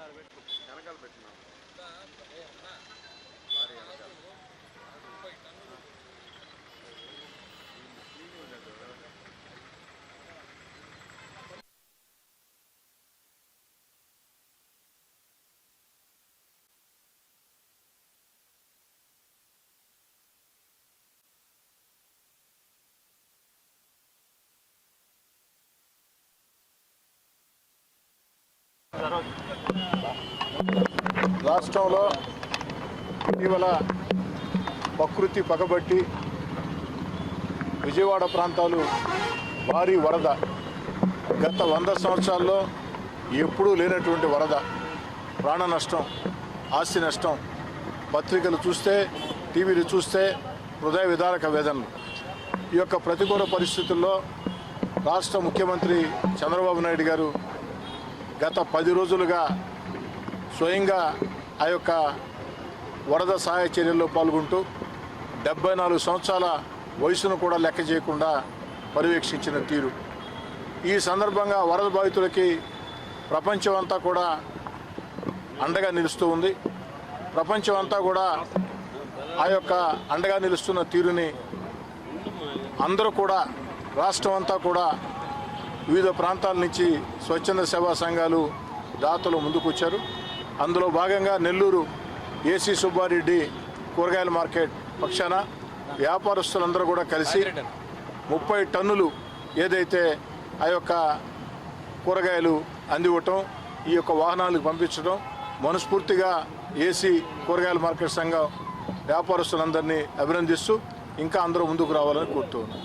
వెనకాల పెట్టినా రాష్ట్రంలో ఇటీవల ప్రకృతి పగబట్టి విజయవాడ ప్రాంతాలు భారీ వరద, గత 100 సంవత్సరాల్లో ఎప్పుడూ లేనటువంటి వరద, ప్రాణ నష్టం, ఆస్తి నష్టం, పత్రికలు చూస్తే టీవీలు చూస్తే హృదయ విదారక వేదనలు. ఈ యొక్క ప్రతికూల పరిస్థితుల్లో రాష్ట్ర ముఖ్యమంత్రి చంద్రబాబు నాయుడు గారు గత 10 రోజులుగా స్వయంగా ఆ యొక్క వరద సహాయ చర్యల్లో పాల్గొంటూ 74 సంవత్సరాల వయసును కూడా లెక్క చేయకుండా పర్యవేక్షించిన తీరు. ఈ సందర్భంగా వరద బాధితులకి ప్రపంచం అంతా కూడా అండగా నిలుస్తూ ఉంది. ప్రపంచం అంతా కూడా ఆ యొక్క అండగా నిలుస్తున్న తీరుని అందరూ కూడా, రాష్ట్రం అంతా కూడా వివిధ ప్రాంతాల నుంచి స్వచ్ఛంద సేవా సంఘాలు, దాతలు ముందుకు వచ్చారు. అందులో భాగంగా నెల్లూరు ఏసీ సుబ్బారెడ్డి కూరగాయల మార్కెట్ పక్షాన వ్యాపారస్తులందరూ కూడా కలిసి 30 టన్నులు ఏదైతే ఆ యొక్క కూరగాయలు అందివ్వటం, ఈ యొక్క వాహనాలకు పంపించడం, మనస్ఫూర్తిగా ఏసీ కూరగాయల మార్కెట్ సంఘం వ్యాపారస్తులందరినీ అభినందిస్తూ ఇంకా అందరూ ముందుకు రావాలని కోరుతూ ఉన్నాం.